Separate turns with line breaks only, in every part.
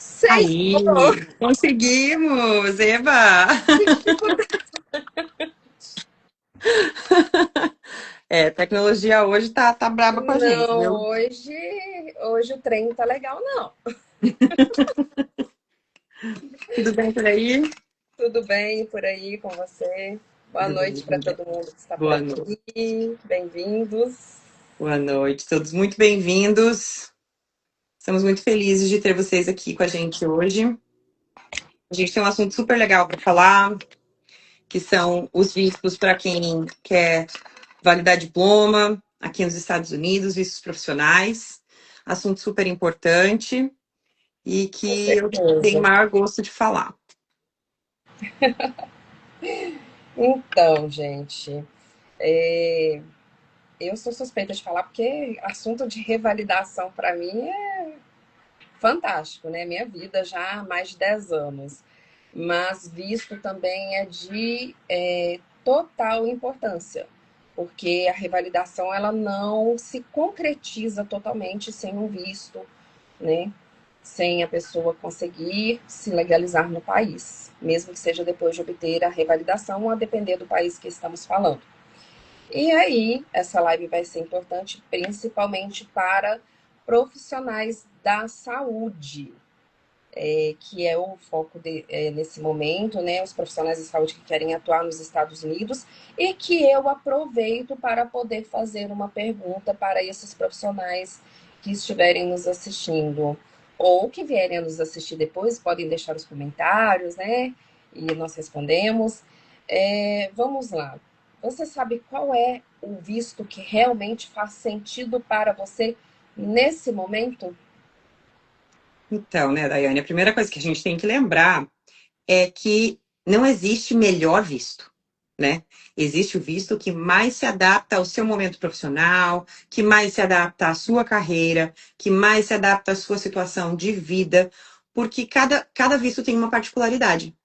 Sextou!
Aí, conseguimos, Eva!
Que dificuldade!
Tecnologia hoje tá braba com a gente,
Não,
viu?
hoje o trem não tá legal, não.
Tudo bem por aí?
Tudo bem por aí com você? Boa
Tudo
noite para
bem.
todo mundo que está por
Boa noite.
aqui. Bem-vindos.
Boa noite, todos muito bem-vindos. Estamos muito felizes de ter vocês aqui com a gente hoje. A gente tem um assunto super legal para falar, que são os vistos para quem quer validar diploma aqui nos Estados Unidos, vistos profissionais. Assunto super importante e
Com
que eu tenho o
certeza.
maior gosto de falar.
Então, gente, é, eu sou suspeita de falar porque assunto de revalidação para mim é fantástico, né? Minha vida já há mais de 10 anos. Mas visto também é de total importância, porque a revalidação ela não se concretiza totalmente sem um visto, né? Sem a pessoa conseguir se legalizar no país, mesmo que seja depois de obter a revalidação, a depender do país que estamos falando. E aí, essa live vai ser importante principalmente para profissionais da saúde, que é o foco nesse momento, né? Os profissionais de saúde que querem atuar nos Estados Unidos e que eu aproveito para poder fazer uma pergunta para esses profissionais que estiverem nos assistindo ou que vierem a nos assistir depois, podem deixar os comentários, né? E nós respondemos. Vamos lá. Você sabe qual é o visto que realmente faz sentido para você nesse momento?
Então, né, Daiane, a primeira coisa que a gente tem que lembrar é que não existe melhor visto, né? Existe o visto que mais se adapta ao seu momento profissional, que mais se adapta à sua carreira, que mais se adapta à sua situação de vida, porque cada visto tem uma particularidade,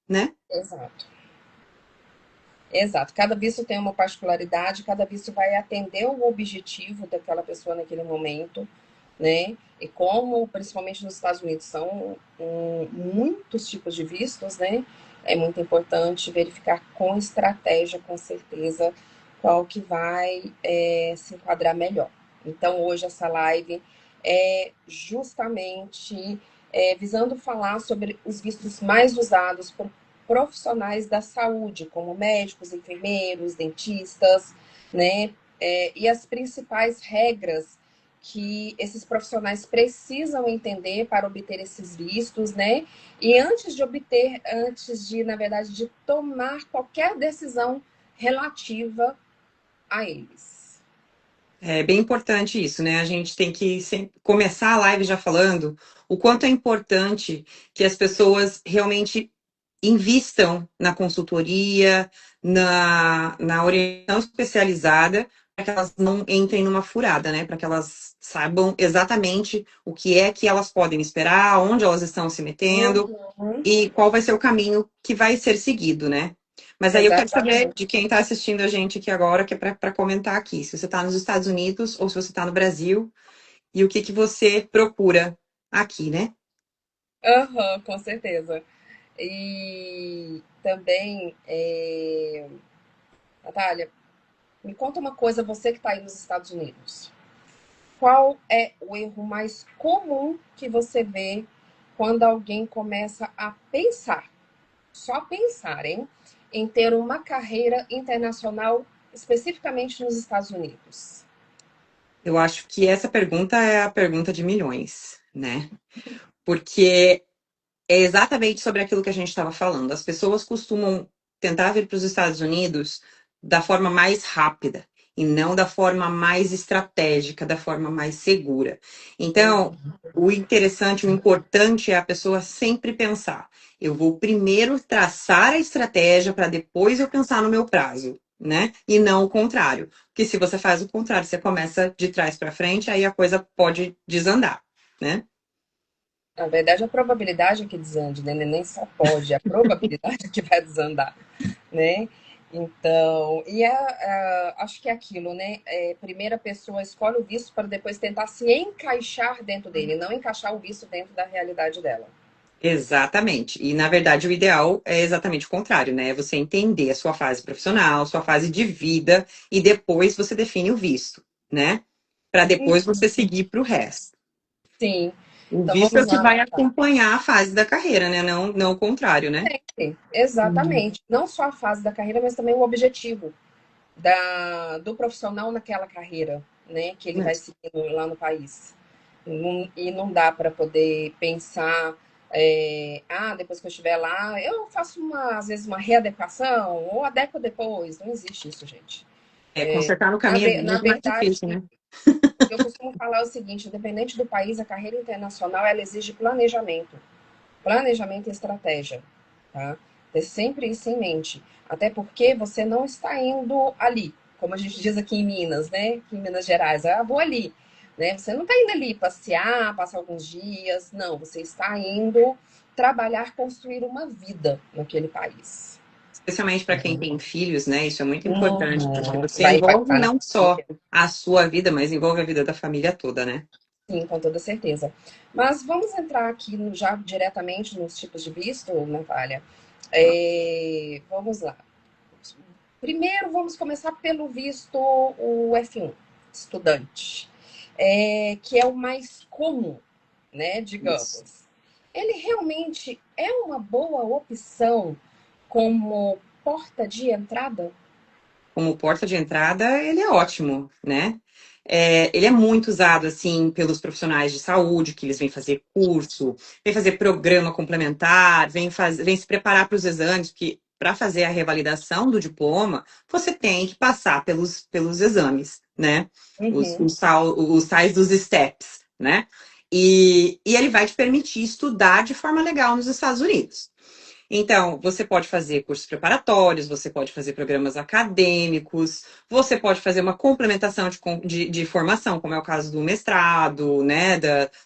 né?
Exato. Exato. Cada visto tem uma particularidade, cada visto vai atender o objetivo daquela pessoa naquele momento, né? E como, principalmente nos Estados Unidos, são muitos tipos de vistos, né? É muito importante verificar com estratégia, com certeza, qual que vai se enquadrar melhor. Então, hoje essa live é justamente visando falar sobre os vistos mais usados por profissionais da saúde, como médicos, enfermeiros, dentistas, né? E as principais regras que esses profissionais precisam entender para obter esses vistos, né? E antes de, na verdade, de tomar qualquer decisão relativa a eles.
É bem importante isso, né? A gente tem que sempre começar a live já falando o quanto é importante que as pessoas realmente invistam na consultoria, na orientação especializada, para que elas não entrem numa furada, né? Para que elas saibam exatamente o que é que elas podem esperar, onde elas estão se metendo
Uhum.
e qual vai ser o caminho que vai ser seguido, né? Mas aí eu quero saber
Exatamente.
de quem está assistindo a gente aqui agora, que é para comentar aqui, se você está nos Estados Unidos ou se você está no Brasil, e o que que você procura aqui, né?
Uhum, com certeza. E também, Natália, me conta uma coisa, você que está aí nos Estados Unidos. Qual é o erro mais comum que você vê quando alguém começa a pensar, só pensar, hein, em ter uma carreira internacional, especificamente nos Estados Unidos?
Eu acho que essa pergunta é a pergunta de milhões, né? Porque é exatamente sobre aquilo que a gente estava falando. As pessoas costumam tentar vir para os Estados Unidos da forma mais rápida e não da forma mais estratégica, da forma mais segura. Então, o interessante, o importante é a pessoa sempre pensar: eu vou primeiro traçar a estratégia para depois eu pensar no meu prazo. Né? E não o contrário. Porque se você faz o contrário, você começa de trás para frente, aí a coisa pode desandar, né?
Na verdade, a probabilidade é que desande, né? Nem só pode, a probabilidade é que vai desandar, né? Então, acho que é aquilo, né? Primeiro a pessoa escolhe o visto para depois tentar se encaixar dentro dele, não encaixar o visto dentro da realidade dela.
Exatamente. E, na verdade, o ideal é exatamente o contrário, né? É você entender a sua fase profissional, sua fase de vida, e depois você define o visto, né? Para depois você seguir para o resto.
Sim.
O
Então
visto é
vamos
o que
lá.
vai acompanhar a fase da carreira, né? Não, não o contrário, né?
Sim,
Uhum.
exatamente. Não só a fase da carreira, mas também o objetivo do profissional naquela carreira, né? Que ele vai seguindo lá no país. E não dá para poder pensar, depois que eu estiver lá, eu faço às vezes uma readequação, ou adequo depois. Não existe isso, gente.
Consertar no caminho é
Na
muito mais
verdade,
difícil, né?
eu costumo falar o seguinte: independente do país, a carreira internacional ela exige planejamento. Planejamento e estratégia, tá? Ter sempre isso em mente. Até porque você não está indo ali, como a gente diz aqui em Minas, né? Aqui em Minas Gerais, vou ali. Né? Você não está indo ali passear, passar alguns dias. Não, você está indo trabalhar, construir uma vida naquele país.
Especialmente para quem tem filhos, né? Isso é muito importante, porque
Uhum.
você
Vai
envolve
impactar na
não só
família.
a sua vida, mas envolve a vida da família toda, né?
Sim, com toda certeza. Mas vamos entrar aqui já diretamente nos tipos de visto, Natália. Vamos lá. Primeiro, vamos começar pelo visto o F1, estudante, que é o mais comum, né?
Isso.
Digamos. Ele realmente é uma boa opção como porta de entrada?
Como porta de entrada, ele é ótimo, né? Ele é muito usado, assim, pelos profissionais de saúde, que eles vêm fazer curso, vêm fazer programa complementar, vêm se preparar para os exames, porque para fazer a revalidação do diploma, você tem que passar pelos exames, né?
Uhum,
Os tais dos steps, né? E ele vai te permitir estudar de forma legal nos Estados Unidos. Então, você pode fazer cursos preparatórios, você pode fazer programas acadêmicos, você pode fazer uma complementação de formação, como é o caso do mestrado, né,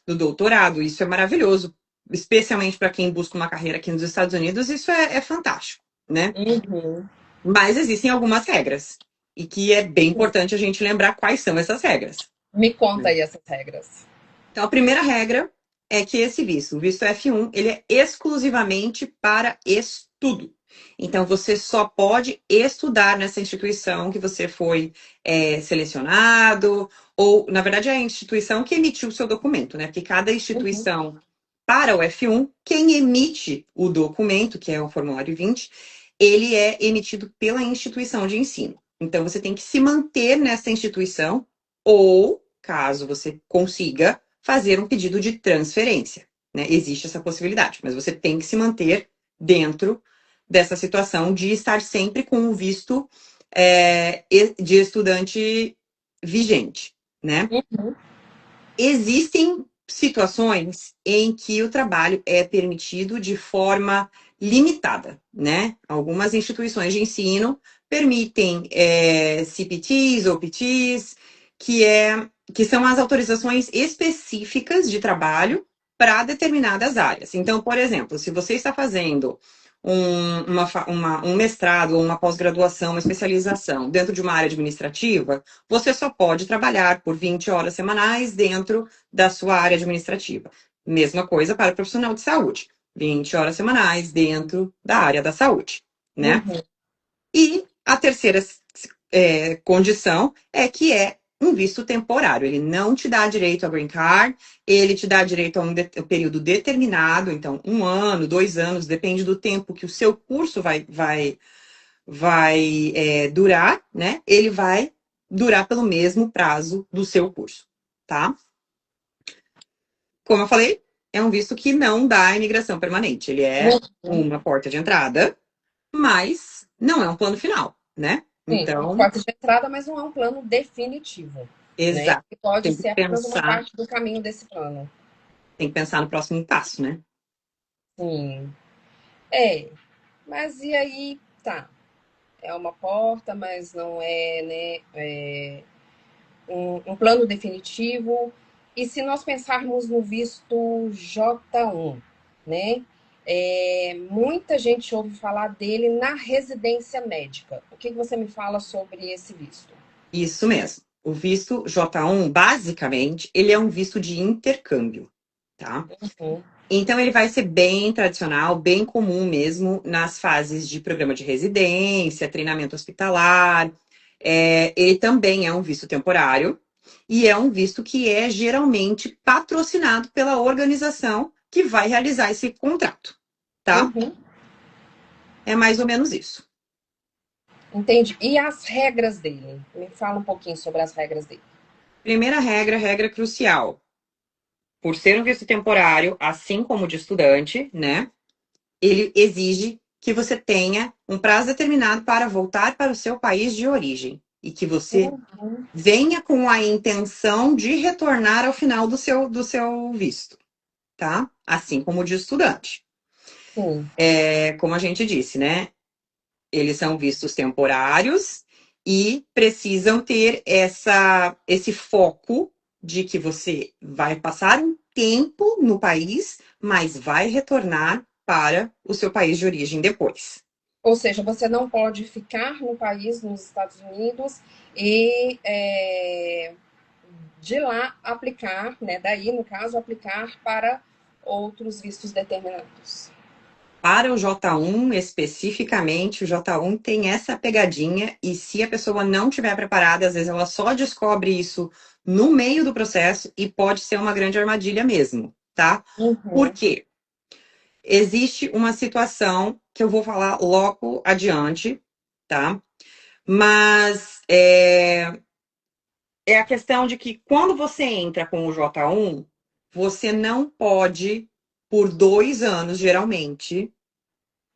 do doutorado. Isso é maravilhoso, especialmente para quem busca uma carreira aqui nos Estados Unidos, isso é fantástico, né?
uhum.
Mas existem algumas regras, e que é bem importante a gente lembrar quais são essas regras.
Me conta
Né?
aí essas regras.
Então, a primeira regra é que esse visto, o visto F1, ele é exclusivamente para estudo. Então, você só pode estudar nessa instituição que você foi selecionado, ou, na verdade, é a instituição que emitiu o seu documento, né? Porque cada
Uhum,
instituição para o F1, quem emite o documento, que é o formulário 20, ele é emitido pela instituição de ensino. Então, você tem que se manter nessa instituição, ou, caso você consiga, fazer um pedido de transferência. Né? Existe essa possibilidade, mas você tem que se manter dentro dessa situação de estar sempre com o visto de estudante vigente. Né?
uhum,
Existem situações em que o trabalho é permitido de forma limitada, né? Algumas instituições de ensino permitem CPTs ou PTs, que são as autorizações específicas de trabalho para determinadas áreas. Então, por exemplo, se você está fazendo um mestrado ou uma pós-graduação, uma especialização dentro de uma área administrativa, você só pode trabalhar por 20 horas semanais dentro da sua área administrativa. Mesma coisa para o profissional de saúde. 20 horas semanais dentro da área da saúde, né?
uhum.
E a terceira condição é que é um visto temporário. Ele não te dá direito a green card, ele te dá direito a um período determinado, então 1 ano, 2 anos, depende do tempo que o seu curso vai durar, né? Ele vai durar pelo mesmo prazo do seu curso, tá? Como eu falei, é um visto que não dá imigração permanente. Ele é
Uhum.
uma porta de entrada, mas não é um plano final, né?
Sim,
Então,
porta de entrada, mas não é um plano definitivo, né?
exato.
Que pode
Tem que
ser apenas uma
pensar,
parte do caminho desse plano.
tem que pensar no próximo passo, né?
Sim. É, mas e aí, tá. É uma porta, mas não é, né, um plano definitivo. E se nós pensarmos no visto J1, né? Muita gente ouve falar dele na residência médica. O que você me fala sobre esse visto?
Isso mesmo. O visto J1, basicamente, ele é um visto de intercâmbio, tá?
Uhum,
Então, ele vai ser bem tradicional, bem comum mesmo nas fases de programa de residência, treinamento hospitalar. Ele também é um visto temporário e é um visto que é geralmente patrocinado pela organização que vai realizar esse contrato, tá?
uhum,
É mais ou menos isso.
entendi. E as regras dele? Me fala um pouquinho sobre as regras dele.
Primeira regra, regra crucial. Por ser um visto temporário, assim como o de estudante, né? Ele exige que você tenha um prazo determinado para voltar para o seu país de origem e que você
Uhum,
venha com a intenção de retornar ao final do seu visto, tá? Assim como o de estudante.
sim.
Como a gente disse, né? Eles são vistos temporários e precisam ter esse foco de que você vai passar um tempo no país, mas vai retornar para o seu país de origem depois.
Ou seja, você não pode ficar no país, nos Estados Unidos, e de lá aplicar, né? Daí, no caso, aplicar para outros vistos determinados.
Para o J1, especificamente, o J1 tem essa pegadinha, e se a pessoa não estiver preparada, às vezes ela só descobre isso no meio do processo e pode ser uma grande armadilha mesmo, tá? Por
Uhum.
quê? Existe uma situação que eu vou falar logo adiante, tá? Mas é a questão de que quando você entra com o J1, você não pode, por 2 anos, geralmente,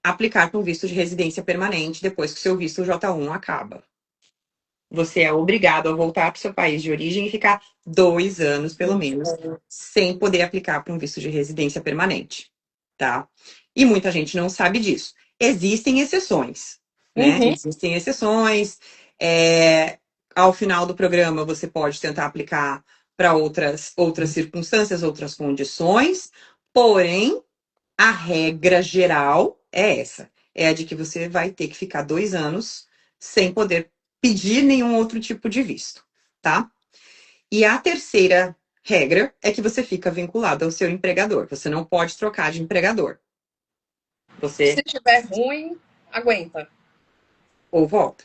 aplicar para um visto de residência permanente depois que o seu visto J1 acaba. Você é obrigado a voltar para o seu país de origem e ficar 2 anos, pelo menos, sem poder aplicar para um visto de residência permanente, tá? E muita gente não sabe disso. Existem exceções, né?
Uhum.
Existem exceções. É, Ao final do programa, você pode tentar aplicar para outras circunstâncias, outras condições, porém, a regra geral é essa. É a de que você vai ter que ficar 2 anos sem poder pedir nenhum outro tipo de visto, tá? E a terceira regra é que você fica vinculado ao seu empregador. Você não pode trocar de empregador.
Se
Você
tiver ruim, aguenta.
ou volta,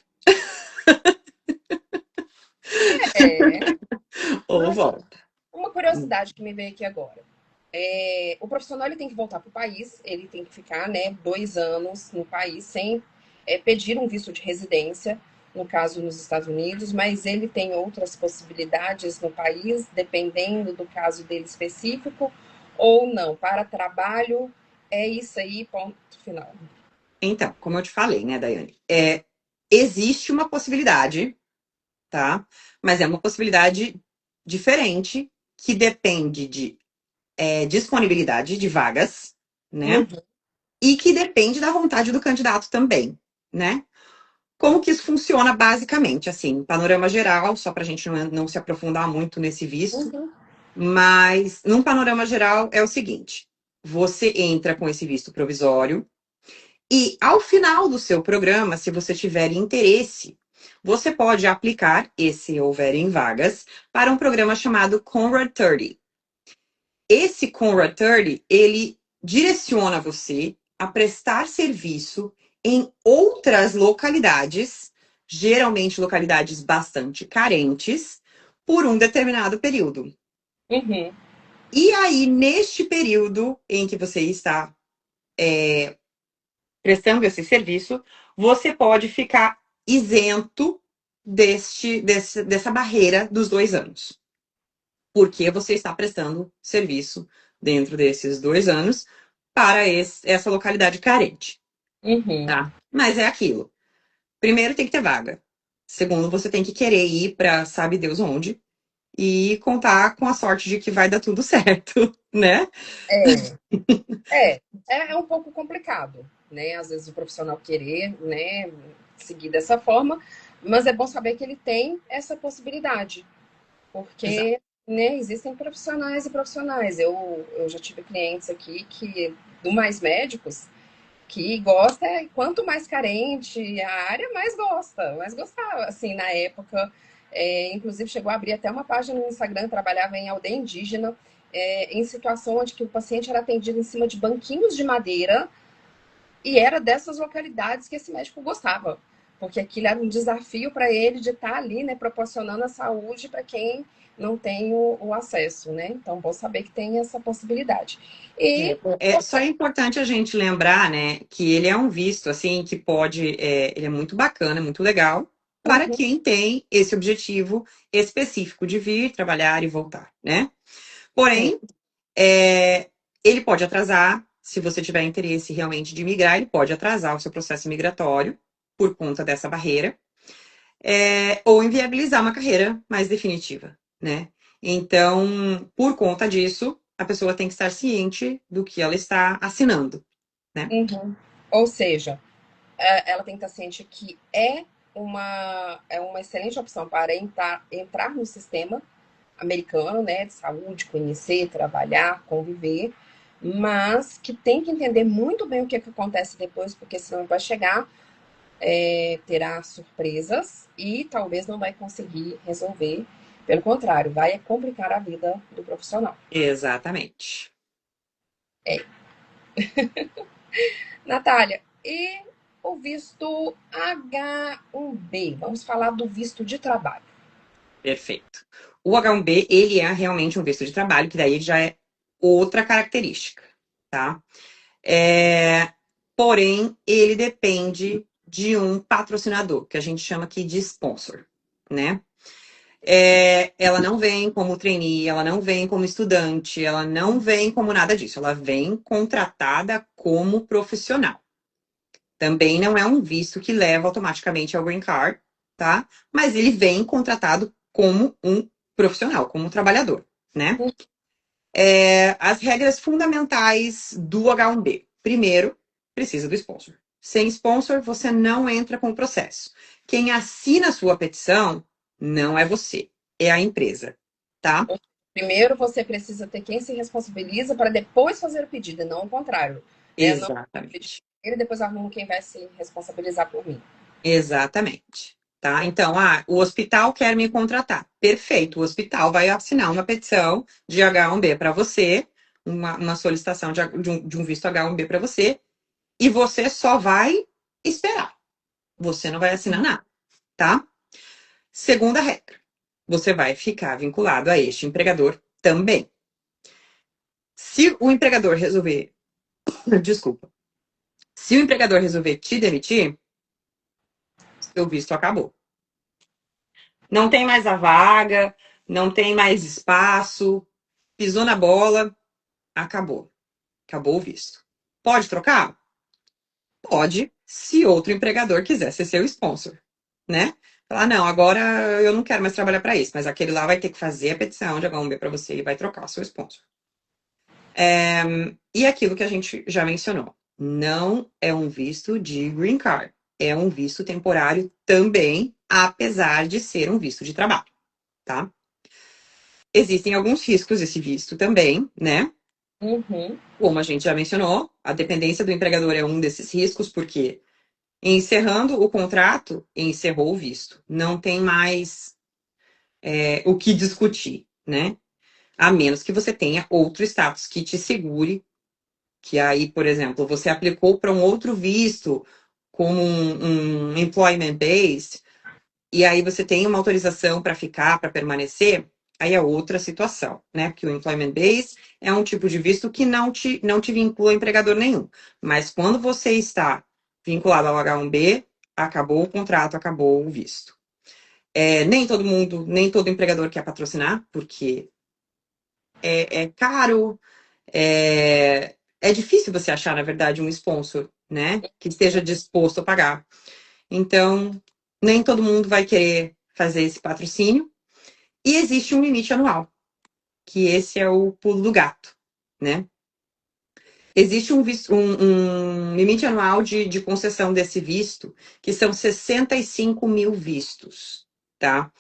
É.
ou
Mas
volta.
uma curiosidade que me veio aqui agora. O profissional ele tem que voltar para o país, ele tem que ficar, né, 2 anos no país sem pedir um visto de residência, no caso nos Estados Unidos, mas ele tem outras possibilidades no país, dependendo do caso dele específico, ou não. Para trabalho, é isso aí, ponto final.
Então, como eu te falei, né, Daiane? Existe uma possibilidade, tá? Mas é uma possibilidade diferente que depende de disponibilidade de vagas, né?
Uhum,
E que depende da vontade do candidato também, né? Como que isso funciona basicamente? Assim, panorama geral, só para a gente não se aprofundar muito nesse visto,
uhum,
mas num panorama geral é o seguinte: você entra com esse visto provisório e ao final do seu programa, se você tiver interesse, você pode aplicar, e se houverem vagas, para um programa chamado Conrad 30. Esse Conrad 30, ele direciona você a prestar serviço em outras localidades, geralmente localidades bastante carentes, por um determinado período.
uhum,
E aí, neste período em que você está prestando esse serviço, você pode ficar isento dessa barreira dos 2 anos. Porque você está prestando serviço dentro desses 2 anos para essa localidade carente,
uhum.
tá? Mas é aquilo. Primeiro, tem que ter vaga. Segundo, você tem que querer ir para sabe Deus onde e contar com a sorte de que vai dar tudo certo, né?
É um pouco complicado, né? Às vezes o profissional querer, né, seguir dessa forma, mas é bom saber que ele tem essa possibilidade,
Exato.
porque, né, existem profissionais e profissionais. Eu já tive clientes aqui que do Mais Médicos, que gosta, quanto mais carente a área, mais gosta, mais gostava. Assim, na época, inclusive chegou a abrir até uma página no Instagram, trabalhava em aldeia indígena, em situação onde que o paciente era atendido em cima de banquinhos de madeira, e era dessas localidades que esse médico gostava, porque aquilo era um desafio para ele de estar ali, né, proporcionando a saúde para quem não tem o acesso, né? Então, bom saber que tem essa possibilidade. E
Só é importante a gente lembrar, né, que ele é um visto, assim, que pode, ele é muito bacana, muito legal, para
uhum,
quem tem esse objetivo específico de vir, trabalhar e voltar, né? Porém, ele pode atrasar, se você tiver interesse realmente de migrar, ele pode atrasar o seu processo migratório por conta dessa barreira, ou inviabilizar uma carreira mais definitiva, né? Então, por conta disso, a pessoa tem que estar ciente do que ela está assinando, né?
uhum. Ou seja, ela tem que estar ciente que é uma excelente opção para entrar no sistema americano, né, de saúde, conhecer, trabalhar, conviver, mas que tem que entender muito bem o que, é que acontece depois, porque senão vai chegar, terá surpresas e talvez não vai conseguir resolver. Pelo contrário, vai complicar a vida do profissional.
Exatamente.
Natália, e o visto H1B? Vamos falar do visto de trabalho.
Perfeito. O H1B, ele é realmente um visto de trabalho, que daí já é outra característica, tá? Porém, ele depende de um patrocinador, que a gente chama aqui de sponsor, né? Ela não vem como trainee, ela não vem como estudante, ela não vem como nada disso, ela vem contratada como profissional. Também não é um visto que leva automaticamente ao green card, tá? Mas ele vem contratado como um profissional, como um trabalhador, né? As regras fundamentais do H1B. Primeiro, precisa do sponsor. Sem sponsor, você não entra com o processo. Quem assina a sua petição não é você, é a empresa, tá?
Primeiro você precisa ter quem se responsabiliza para depois fazer o pedido, e não o contrário. Né? Não pedir
Exatamente.
primeiro e depois arrumo quem vai se responsabilizar por mim.
Exatamente. Tá? Então, o hospital quer me contratar. Perfeito. O hospital vai assinar uma petição de H1B para você, uma solicitação de um visto H1B para você, e você só vai esperar. Você não vai assinar nada, tá? Segunda regra, você vai ficar vinculado a este empregador também. Se o empregador resolver, desculpa, se o empregador resolver te demitir, seu visto acabou. Não tem mais a vaga, não tem mais espaço, pisou na bola, acabou. Acabou o visto. Pode trocar? Pode, se outro empregador quiser ser seu sponsor, né? Falar, não, agora eu não quero mais trabalhar para isso, mas aquele lá vai ter que fazer a petição de H1B para você e vai trocar o seu sponsor. E aquilo que a gente já mencionou, não é um visto de green card, é um visto temporário também, apesar de ser um visto de trabalho, tá? Existem alguns riscos desse visto também, né?
Uhum.
Como a gente já mencionou, a dependência do empregador é um desses riscos, porque encerrando o contrato, encerrou o visto. Não tem mais o que discutir, né? A menos que você tenha outro status que te segure, que aí, por exemplo, você aplicou para um outro visto, como um employment based, e aí você tem uma autorização para ficar, para permanecer, aí é outra situação, né? Porque o employment base é um tipo de visto que não te vincula a empregador nenhum. Mas quando você está vinculado ao H1B, acabou o contrato, acabou o visto. Nem todo mundo, nem todo empregador quer patrocinar, porque é caro, é difícil você achar, na verdade, um sponsor, né? Que esteja disposto a pagar. Então, nem todo mundo vai querer fazer esse patrocínio. E existe um limite anual, que esse é o pulo do gato, né? Existe um limite anual de concessão desse visto, que são 65 mil vistos, tá?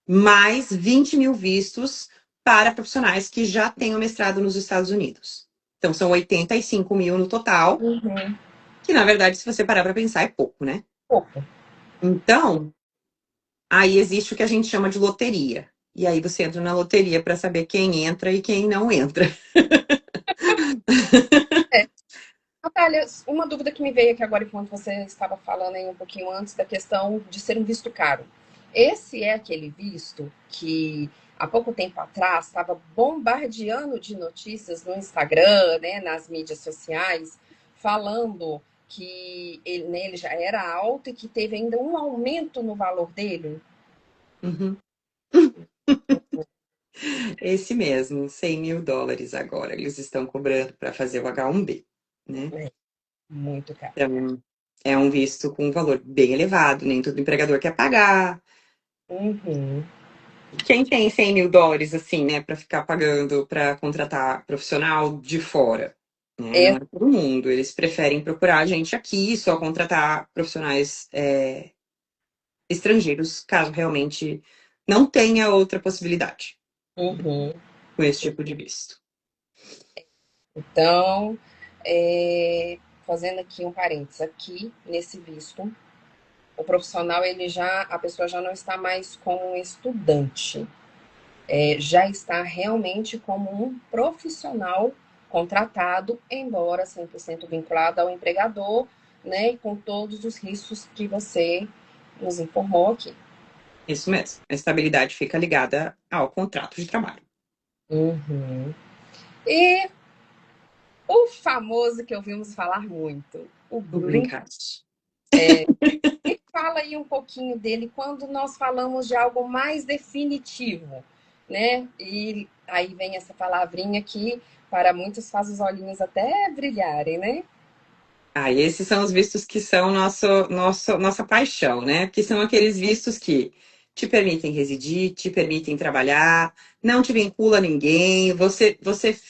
Mais 20 mil vistos para profissionais que já tenham mestrado nos Estados Unidos. Então, são 85 mil no total,
Uhum.
que na verdade, se você parar para pensar, é pouco, né?
Pouco.
Então, aí existe o que a gente chama de loteria. E aí você entra na loteria para saber quem entra e quem não entra.
É. Natália, uma dúvida que me veio aqui agora, enquanto você estava falando aí um pouquinho antes da questão de ser um visto caro. Esse é aquele visto que há pouco tempo atrás estava bombardeando de notícias no Instagram, né, nas mídias sociais, falando que ele já era alto e que teve ainda um aumento no valor dele.
Uhum. Esse mesmo, 100 mil dólares agora. Eles estão cobrando para fazer o H1B, né?
É, muito caro.
Então, é um visto com um valor bem elevado, nem todo empregador quer pagar.
Uhum.
Quem tem 100 mil dólares, assim, né, para ficar pagando para contratar profissional de fora, né? Não
É,
é todo mundo. Eles preferem procurar a gente aqui, só contratar profissionais estrangeiros, caso realmente não tenha outra possibilidade
uhum.
com esse tipo de visto.
Então, é, fazendo aqui um parênteses, aqui nesse visto, o profissional, a pessoa já não está mais como um estudante, já está realmente como um profissional contratado, embora 100% vinculado ao empregador, né, e com todos os riscos que você nos informou aqui.
Isso mesmo. A estabilidade fica ligada ao contrato de trabalho.
Uhum. E o famoso que ouvimos falar muito, o
O green
green.
card.
Me fala aí um pouquinho dele quando nós falamos de algo mais definitivo, né? E aí vem essa palavrinha que para muitos faz os olhinhos até brilharem, né?
Ah, e esses são os vistos que são nossa paixão, né? Que são aqueles vistos que te permitem residir, te permitem trabalhar, não te vincula a ninguém, você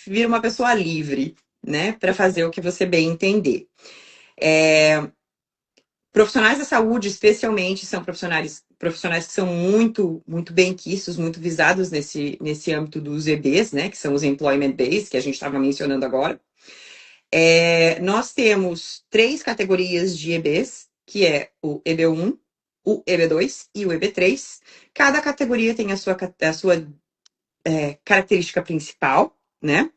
vira uma pessoa livre, né? Para fazer o que você bem entender. Profissionais da saúde, especialmente, são profissionais que são muito bem quistos, muito visados nesse âmbito dos EBs, né? Que são os Employment Based, que a gente estava mencionando agora. Nós temos três categorias de EBs, que é o EB1, o EB2 e o EB3. Cada categoria tem a sua característica principal, né?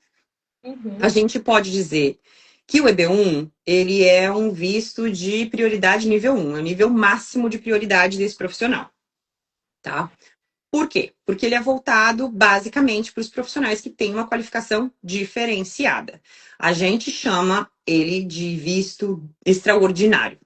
A
Uhum,
gente pode dizer que o EB1, ele é um visto de prioridade nível 1, é o nível máximo de prioridade desse profissional, tá? Por quê? Porque ele é voltado basicamente para os profissionais que têm uma qualificação diferenciada. A gente chama ele de visto extraordinário,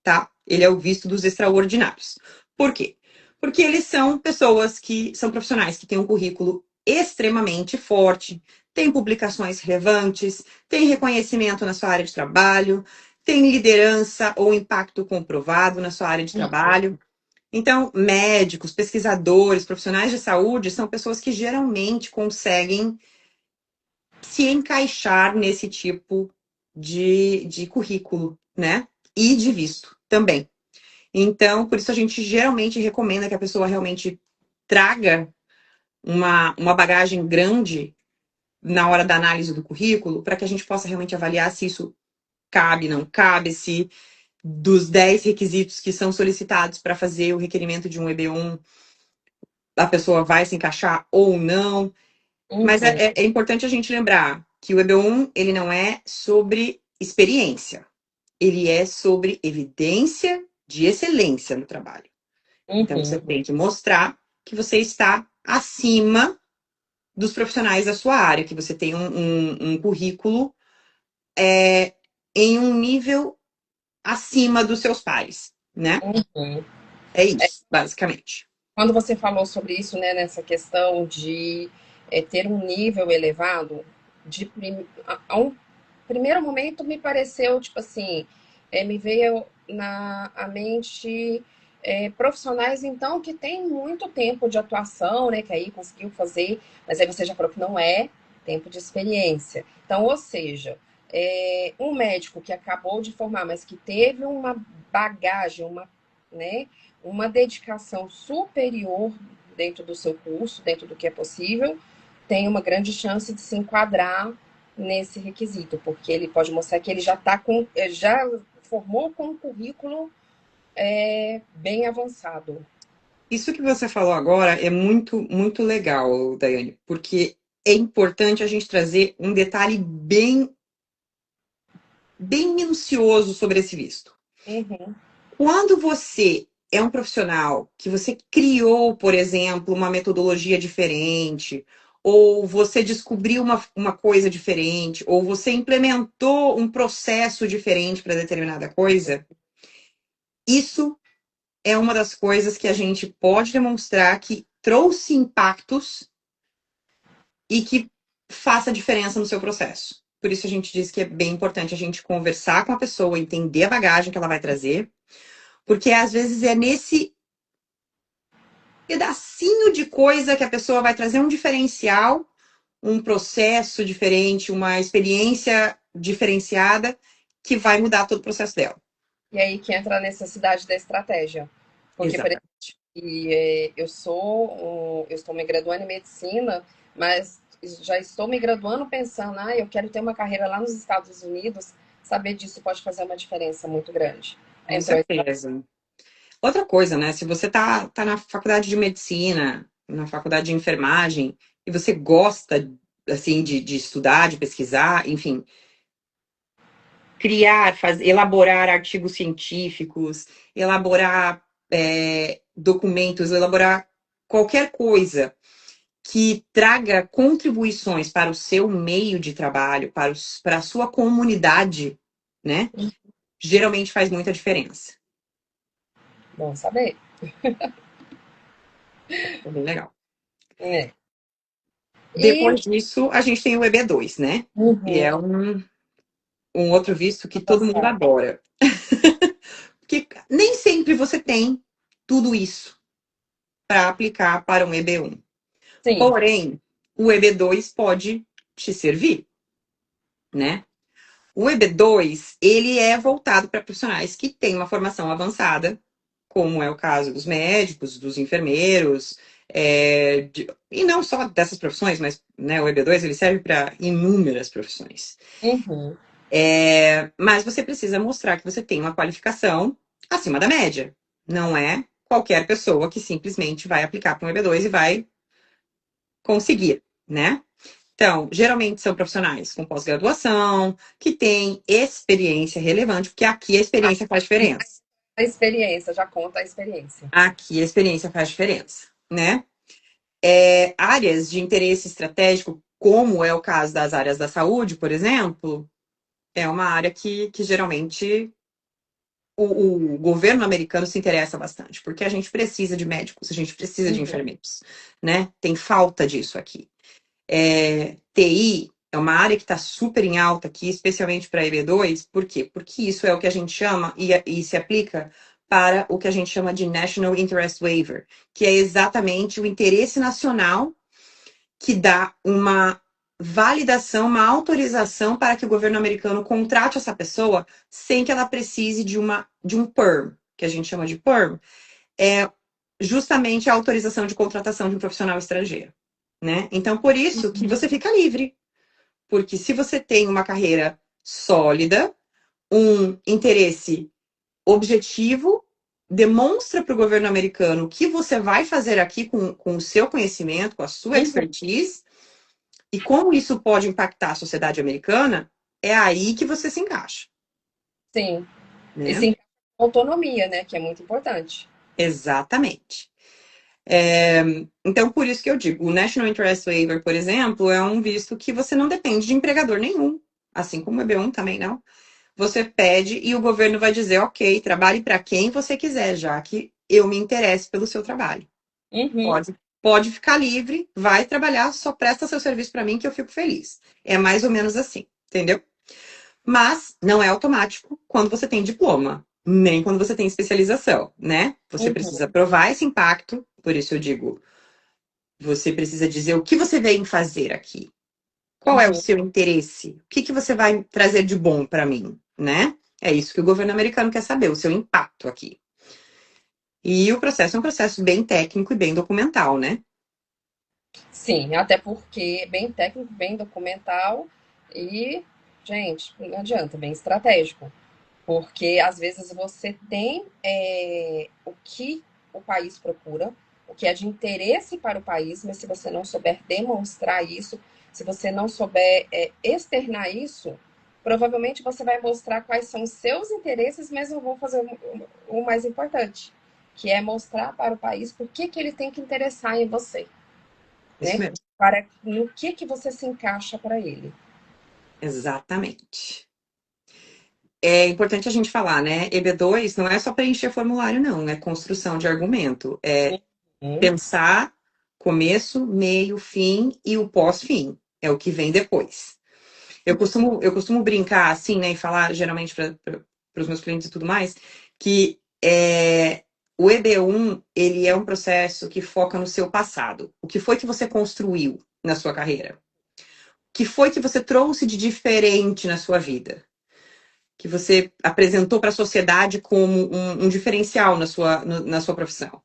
tá? Ele é o visto dos extraordinários. Por quê? Porque eles são pessoas que são profissionais que têm um currículo extremamente forte, têm publicações relevantes, têm reconhecimento na sua área de trabalho, têm liderança ou impacto comprovado na sua área de trabalho. Então, médicos, pesquisadores, profissionais de saúde são pessoas que geralmente conseguem se encaixar nesse tipo de currículo, né? E de visto também. Então, por isso a gente geralmente recomenda que a pessoa realmente traga uma bagagem grande na hora da análise do currículo, para que a gente possa realmente avaliar se isso cabe, não cabe, se dos 10 requisitos que são solicitados para fazer o requerimento de um EB1, a pessoa vai se encaixar ou não. Mas
uhum,
é importante a gente lembrar que o EB1, ele não é sobre experiência, ele é sobre evidência de excelência no trabalho. Então, você
uhum,
tem que mostrar que você está acima dos profissionais da sua área, que você tem um currículo em um nível acima dos seus pares, né?
uhum.
É isso, basicamente.
Quando você falou sobre isso, né, nessa questão de ter um nível elevado, a um primeiro momento me pareceu, tipo assim, me veio na a mente profissionais, então, que tem muito tempo de atuação, né, que aí conseguiu fazer, mas aí você já falou que não é tempo de experiência. Então, ou seja, um médico que acabou de formar, mas que teve uma bagagem, né, uma dedicação superior dentro do seu curso, dentro do que é possível, tem uma grande chance de se enquadrar nesse requisito, porque ele pode mostrar que ele já tá com, já formou com um currículo bem avançado.
Isso que você falou agora é muito, muito legal, Daiane, porque é importante a gente trazer um detalhe bem, bem minucioso sobre esse visto.
Uhum.
Quando você é um profissional que você criou, por exemplo, uma metodologia diferente, ou você descobriu uma coisa diferente, ou você implementou um processo diferente para determinada coisa, isso é uma das coisas que a gente pode demonstrar que trouxe impactos e que faça diferença no seu processo. Por isso a gente diz que é bem importante a gente conversar com a pessoa, entender a bagagem que ela vai trazer, porque às vezes é nesse pedacinho de coisa que a pessoa vai trazer um diferencial, um processo diferente, uma experiência diferenciada que vai mudar todo o processo dela.
E aí que entra a necessidade da estratégia. Porque, por exemplo,
Exatamente.
eu estou me graduando em medicina, mas já estou me graduando pensando, eu quero ter uma carreira lá nos Estados Unidos, saber disso pode fazer uma diferença muito grande.
Com
Entrou
certeza. Outra coisa, né? Se você tá na faculdade de medicina, na faculdade de enfermagem, e você gosta, assim, de estudar, de pesquisar, enfim, criar, elaborar artigos científicos, elaborar documentos, elaborar qualquer coisa que traga contribuições para o seu meio de trabalho, para a sua comunidade, né? Geralmente faz muita diferença.
bom saber.
É bem legal.
É. E
Depois disso, a gente tem o EB2, né? E
uhum,
é um outro visto que todo mundo
avançado.
adora. Porque nem sempre você tem tudo isso para aplicar para um EB1.
Sim.
Porém, o EB2 pode te servir, né? O EB2, ele é voltado para profissionais que têm uma formação avançada, como é o caso dos médicos, dos enfermeiros, e não só dessas profissões, mas né, o EB2 ele serve para inúmeras profissões.
Uhum.
Mas você precisa mostrar que você tem uma qualificação acima da média. Não é qualquer pessoa que simplesmente vai aplicar para um EB2 e vai conseguir, né? Então, geralmente são profissionais com pós-graduação, que têm experiência relevante, porque aqui a experiência faz diferença.
A experiência, já conta a experiência.
Aqui a experiência faz diferença, né? Áreas de interesse estratégico, como é o caso das áreas da saúde, por exemplo, é uma área que geralmente o governo americano se interessa bastante, porque a gente precisa de médicos, a gente precisa de
Uhum.
enfermeiros, né? Tem falta disso aqui. TI é uma área que está super em alta aqui, especialmente para EB2. Por quê? Porque isso é o que a gente chama e se aplica para o que a gente chama de National Interest Waiver, que é exatamente o interesse nacional que dá uma validação, uma autorização para que o governo americano contrate essa pessoa sem que ela precise de um PERM, que a gente chama de PERM, é justamente a autorização de contratação de um profissional estrangeiro, né? Então, por isso que você fica livre, porque se você tem uma carreira sólida, um interesse objetivo, demonstra para o governo americano o que você vai fazer aqui com o seu conhecimento, com a sua
Uhum.
expertise, e como isso pode impactar a sociedade americana, é aí que você se encaixa,
Sim. E
né?
sim, autonomia, né? Que é muito importante.
Exatamente. É, então, por isso que eu digo, o National Interest Waiver, por exemplo, é um visto que você não depende de empregador nenhum, assim como o EB1 também não. Você pede e o governo vai dizer, ok, trabalhe para quem você quiser, já que eu me interesso pelo seu trabalho.
Uhum.
Pode ficar livre, vai trabalhar, só presta seu serviço para mim que eu fico feliz. É mais ou menos assim, entendeu? Mas não é automático quando você tem diploma, nem quando você tem especialização, né? Você
Uhum.
precisa provar esse impacto, por isso eu digo, você precisa dizer o que você vem fazer aqui. Qual é o
Uhum.
seu interesse? O que você vai trazer de bom para mim, né? É isso que o governo americano quer saber, o seu impacto aqui. E o processo é um processo bem técnico e bem documental, né?
Sim, até porque bem técnico, bem documental. E, gente, não adianta, bem estratégico. Porque às vezes você tem o que o país procura, o que é de interesse para o país, mas se você não souber demonstrar isso, se você não souber externar isso, provavelmente você vai mostrar quais são os seus interesses, mas não vão fazer o mais importante, que é mostrar para o país por que, que ele tem que interessar em você,
Isso
né?
mesmo.
Para no que você se encaixa para ele.
Exatamente. É importante a gente falar, né? EB2 não é só preencher formulário, não. É construção de argumento. É
Uhum.
pensar começo, meio, fim e o pós-fim. É o que vem depois. Eu costumo brincar assim, né? E falar geralmente para os meus clientes e tudo mais, que o EB1 ele é um processo que foca no seu passado. O que foi que você construiu na sua carreira? O que foi que você trouxe de diferente na sua vida? Que você apresentou para a sociedade como um diferencial na sua profissão.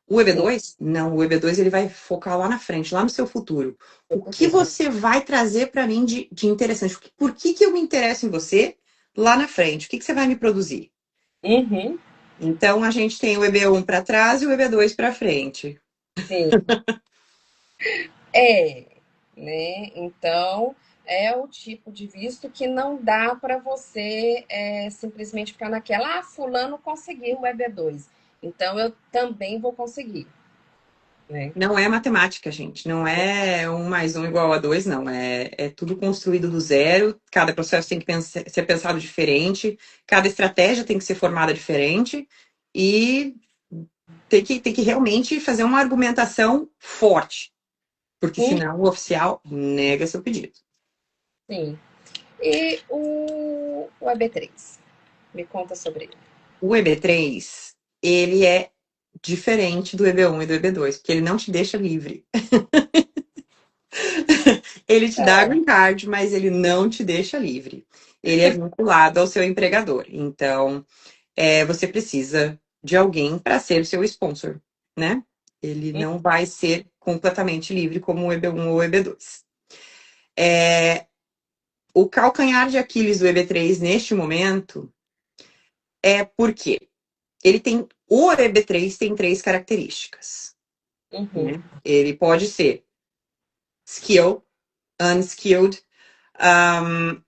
O
Sim,
EB2, não, o EB2 ele vai focar lá na frente, lá no seu futuro.
seu
O que
futuro.
você vai trazer para mim de interessante? Por que, que eu me interesso em você lá na frente? O que, que você vai me produzir?
Uhum.
Então, a gente tem o EB1 para trás e o EB2 para frente.
Sim. É, né? Então, é o tipo de visto que não dá para você simplesmente ficar naquela, fulano conseguiu o EB2, então eu também vou conseguir, né?
Não é matemática, gente. Não é um mais um igual a dois, não. É tudo construído do zero. Cada processo tem que ser pensado diferente. Cada estratégia tem que ser formada diferente. E tem que realmente fazer uma argumentação forte. Porque senão o oficial nega seu pedido.
Sim. E o EB3? Me conta sobre ele.
O EB3, ele é diferente do EB1 e do EB2, porque ele não te deixa livre. Ele te dá a
Ah,
green card, mas ele não te deixa livre. Ele é vinculado ao seu empregador. Então, você precisa de alguém para ser seu sponsor, né? Ele não vai ser completamente livre como o EB1 ou o EB2. O calcanhar de Aquiles do EB3 neste momento é porque o EB3 tem três características,
uhum,
né? Ele pode ser skilled, unskilled, um,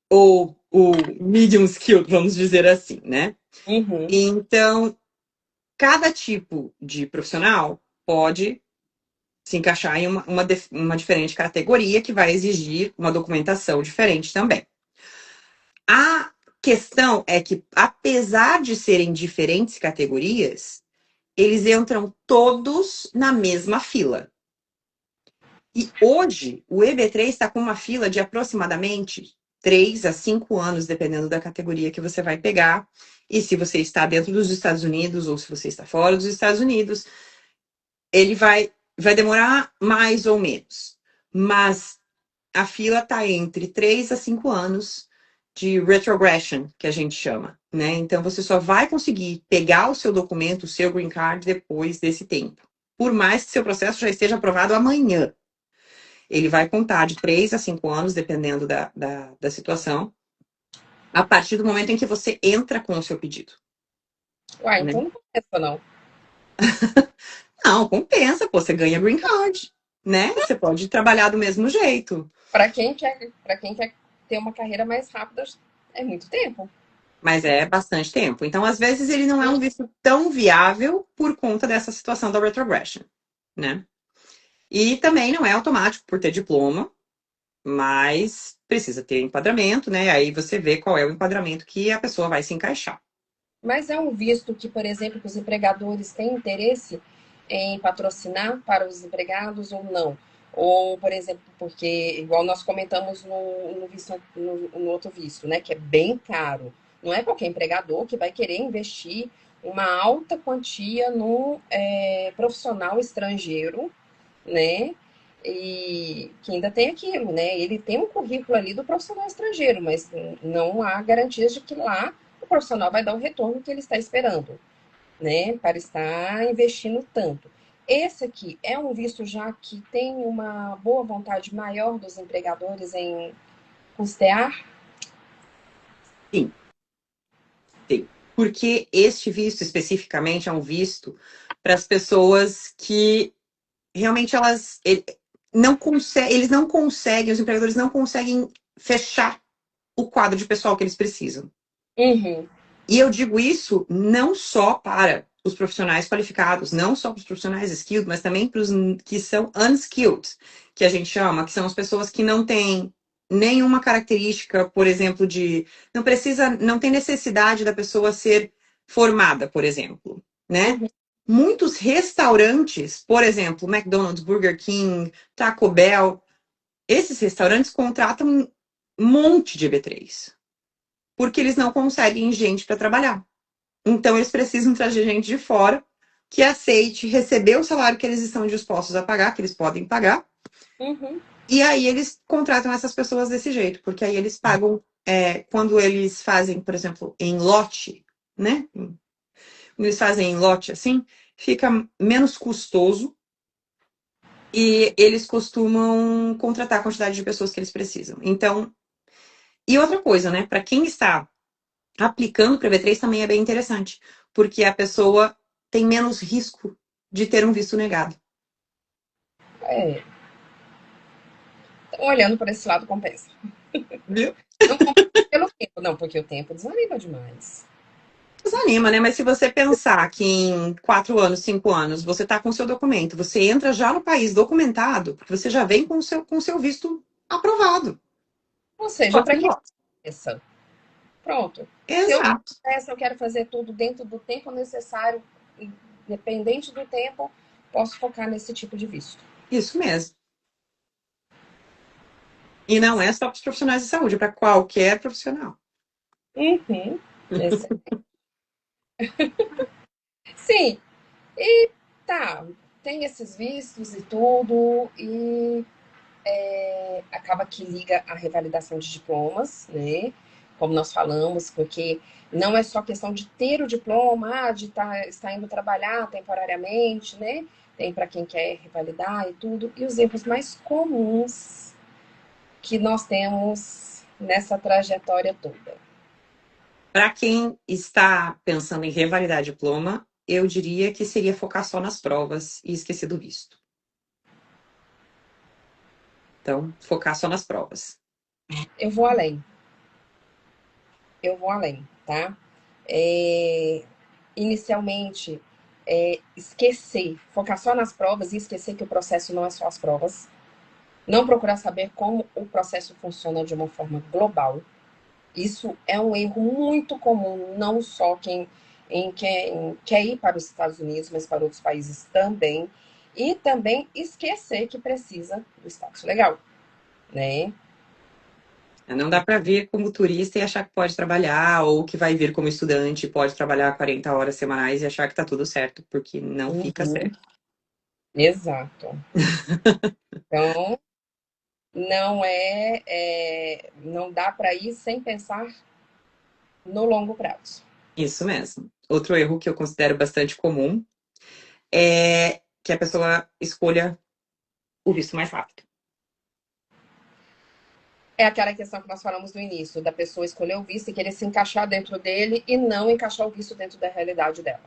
ou o medium skilled, vamos dizer assim, né?
uhum,
Então, cada tipo de profissional pode se encaixar em uma diferente categoria que vai exigir uma documentação diferente também. A questão é que, apesar de serem diferentes categorias, eles entram todos na mesma fila. E hoje, o EB3 está com uma fila de aproximadamente 3 a 5 anos, dependendo da categoria que você vai pegar. E se você está dentro dos Estados Unidos ou se você está fora dos Estados Unidos, ele vai demorar mais ou menos. Mas a fila está entre 3 a 5 anos de retrogression, que a gente chama, né? Então você só vai conseguir pegar o seu documento, o seu green card, depois desse tempo. Por mais que seu processo já esteja aprovado amanhã. Ele vai contar de 3 a 5 anos, dependendo da situação, a partir do momento em que você entra com o seu pedido.
Uai,
Né?
então não começa, não.
Não, compensa, pô, você ganha green card, né? Você pode trabalhar do mesmo jeito.
Para quem quer ter uma carreira mais rápida, é muito tempo.
Mas é bastante tempo. Então, às vezes, ele não é um visto tão viável por conta dessa situação da retrogression, né? E também não é automático por ter diploma, mas precisa ter enquadramento, né? Aí você vê qual é o enquadramento que a pessoa vai se encaixar.
Mas é um visto que, por exemplo, que os empregadores têm interesse em patrocinar para os empregados ou não? Ou, por exemplo, porque, igual nós comentamos no outro visto, né, que é bem caro. Não é qualquer empregador que vai querer investir uma alta quantia no profissional estrangeiro, né? E que ainda tem aquilo, né? Ele tem um currículo ali do profissional estrangeiro, mas não há garantias de que lá o profissional vai dar o retorno que ele está esperando, né? Para estar investindo tanto. Esse aqui é um visto já que tem uma boa vontade maior dos empregadores em Custear?
Sim, sim. Porque este visto especificamente é um visto para as pessoas que realmente eles não conseguem, os empregadores não conseguem fechar o quadro de pessoal que eles precisam.
Uhum,
E eu digo isso não só para os profissionais qualificados, não só para os profissionais skilled, mas também para os que são unskilled, que a gente chama, que são as pessoas que não têm nenhuma característica, por exemplo, não tem necessidade da pessoa ser formada, por exemplo, né?
uhum,
Muitos restaurantes, por exemplo, McDonald's, Burger King, Taco Bell, esses restaurantes contratam um monte de EB3, porque eles não conseguem gente para trabalhar. Então, eles precisam trazer gente de fora que aceite receber o salário que eles estão dispostos a pagar, que eles podem pagar,
uhum,
e aí eles contratam essas pessoas desse jeito, porque aí eles pagam, quando eles fazem, por exemplo, em lote, né? Quando eles fazem em lote assim, fica menos custoso e eles costumam contratar a quantidade de pessoas que eles precisam. Então, e outra coisa, né? Para quem está aplicando para V3 também é bem interessante, porque a pessoa tem menos risco de ter um visto negado.
é. Então, olhando por esse lado, compensa.
Viu?
Não compensa pelo tempo, não, porque o tempo desanima demais.
Desanima, né? Mas se você pensar que em 4 anos, 5 anos, você está com o seu documento, você entra já no país documentado, porque você já vem com o seu visto aprovado.
Ou seja, para
Pode ir
que
embora.
compensa? Pronto. Se eu
Exato.
eu quero fazer tudo dentro do tempo necessário, independente do tempo, posso focar nesse tipo de visto.
Isso mesmo. E não é só para os profissionais de saúde, é para qualquer profissional.
Uhum. Esse- Sim, e tá, tem esses vistos e tudo, e acaba que liga a revalidação de diplomas, né? Como nós falamos, porque não é só questão de ter o diploma, de estar indo trabalhar temporariamente, né? Tem para quem quer revalidar e tudo. E os erros mais comuns que nós temos nessa trajetória toda.
Para quem está pensando em revalidar diploma, eu diria que seria focar só nas provas e esquecer do visto. Então, focar só nas provas.
Eu vou além, eu vou além, tá? É, inicialmente, esquecer, focar só nas provas e esquecer que o processo não é só as provas. Não procurar saber como o processo funciona de uma forma global. Isso é um erro muito comum, não só quem quer ir para os Estados Unidos, mas para outros países também. E também esquecer que precisa do status legal, né?
Não dá para vir como turista e achar que pode trabalhar, ou que vai vir como estudante e pode trabalhar 40 horas semanais e achar que está tudo certo, porque não fica
Uhum,
certo.
exato. Então, não dá para ir sem pensar no longo prazo.
Isso mesmo. Outro erro que eu considero bastante comum é que a pessoa escolha o visto mais rápido.
É aquela questão que nós falamos no início, da pessoa escolher o visto e querer se encaixar dentro dele e não encaixar o visto dentro da realidade dela,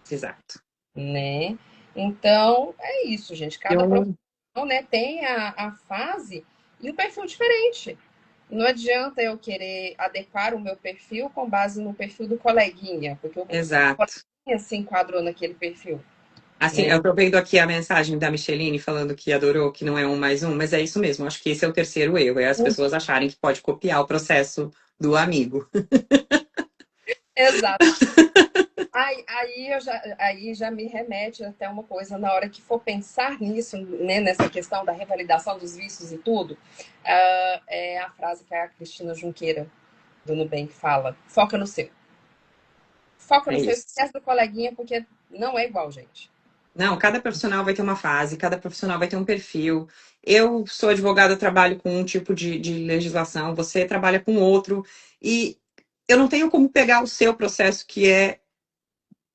Exato.
né? Então, é isso, gente. Cada
Eu,
profissão, né, tem a fase e o perfil diferente. Não adianta eu querer adequar o meu perfil com base no perfil do coleguinha, porque o
exato.
coleguinha se enquadrou naquele perfil,
Assim,
né?
eu tô vendo aqui a mensagem da Micheline falando que adorou que não é um mais um, mas é isso mesmo. Acho que esse é o terceiro erro, é as pessoas acharem que pode copiar o processo do amigo.
Exato. Aí já me remete até uma coisa, na hora que for pensar nisso, né, nessa questão da revalidação dos vistos e tudo, é a frase que a Cristina Junqueira, do Nubank, fala: foca no seu. Foca
É
no seu,
isso.
esquece do coleguinha, porque não é igual, gente.
Não, cada profissional vai ter uma fase, cada profissional vai ter um perfil. Eu sou advogada, trabalho com um tipo de legislação, você trabalha com outro, e eu não tenho como pegar o seu processo, que é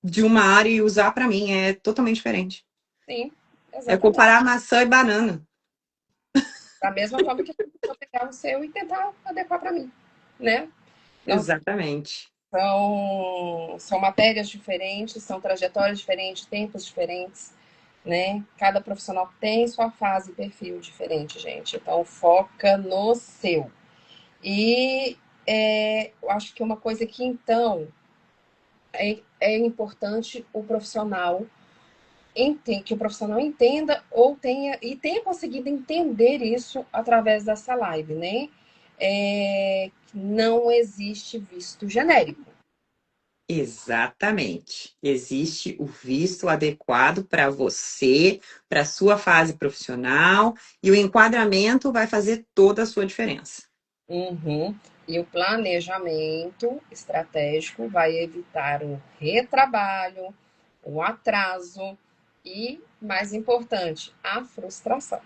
de uma área, e usar para mim, é totalmente diferente.
Sim,
É
exatamente.
comparar maçã e banana.
Da mesma forma que eu vou pegar o seu e tentar adequar para mim, né? Não
Exatamente.
são matérias diferentes, são trajetórias diferentes, tempos diferentes, né? Cada profissional tem sua fase e perfil diferente, gente. Então, foca no seu. E eu acho que uma coisa que, então, é importante que o profissional entenda ou tenha conseguido entender isso através dessa live, né? Não existe visto genérico.
Exatamente. Existe o visto adequado para você, para sua fase profissional, e o enquadramento vai fazer toda a sua diferença.
Uhum. E o planejamento estratégico vai evitar o retrabalho, o atraso e, mais importante, a frustração.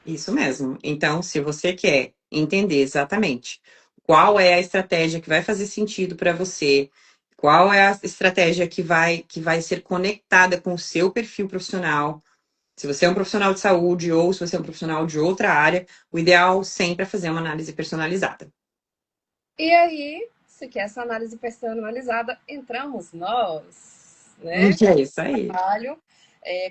Isso mesmo. Então, se você quer entender exatamente qual é a estratégia que vai fazer sentido para você, qual é a estratégia que vai ser conectada com o seu perfil profissional, se você é um profissional de saúde ou se você é um profissional de outra área, o ideal sempre é fazer uma análise personalizada.
E aí, se quer essa análise personalizada, entramos nós, né?
É isso aí.
Trabalho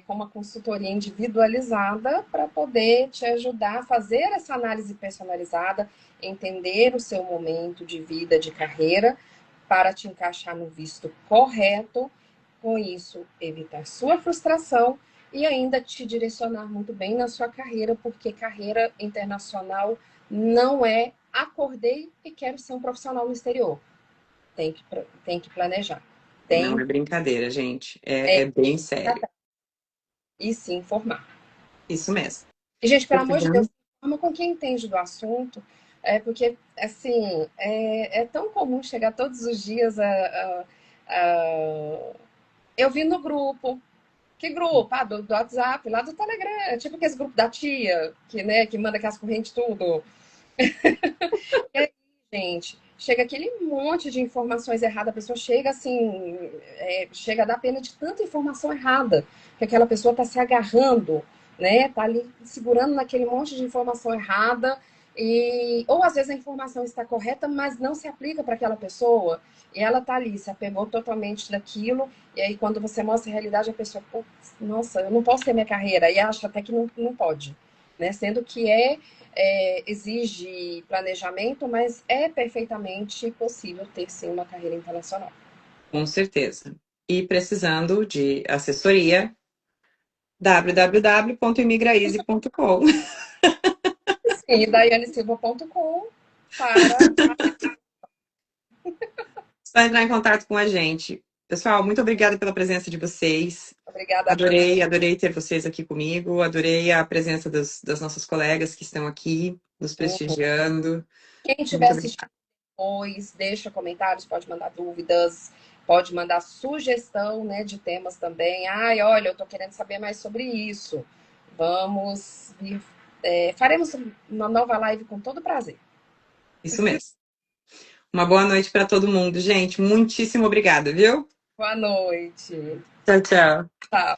com uma consultoria individualizada para poder te ajudar a fazer essa análise personalizada, entender o seu momento de vida, de carreira, para te encaixar no visto correto, com isso evitar sua frustração e ainda te direcionar muito bem na sua carreira, porque carreira internacional não é acordei e quero ser um profissional no exterior. Tem que planejar.
Não
Tem
é brincadeira, gente. É bem sério.
e se informar.
Isso mesmo.
E, gente, pelo amor de Deus,
Precisando.
informa com quem entende do assunto, porque, assim, é tão comum chegar todos os dias a- eu vi no grupo. Que grupo? Ah, do WhatsApp, lá do Telegram. É tipo aquele grupo da tia, que manda aquelas correntes tudo. E aí, gente, chega aquele monte de informações erradas, a pessoa chega assim, chega a dar pena de tanta informação errada, que aquela pessoa está se agarrando, né? Tá ali segurando naquele monte de informação errada, ou às vezes a informação está correta, mas não se aplica para aquela pessoa, e ela tá ali, se apegou totalmente daquilo, e aí quando você mostra a realidade, a pessoa, nossa, eu não posso ter minha carreira, e acha até que não pode, né? Sendo que exige planejamento, mas é perfeitamente possível ter sim uma carreira internacional.
Com certeza. E precisando de assessoria, www.imigraeasy.com.
Sim, daianesilva.com para.
Só entrar em contato com a gente. Pessoal, muito obrigada pela presença de vocês.
Obrigada a você.
Adorei ter vocês aqui comigo. Adorei a presença das nossas colegas que estão aqui nos prestigiando.
Quem estiver
Muito
assistindo
obrigada.
depois, deixa comentários, pode mandar dúvidas, pode mandar sugestão, né, de temas também. Ai, olha, eu estou querendo saber mais sobre isso. Vamos vir, faremos uma nova live com todo prazer.
Isso mesmo. Uma boa noite para todo mundo, gente. Muitíssimo obrigada, viu?
Boa noite.
Tchau, tchau.
Tchau.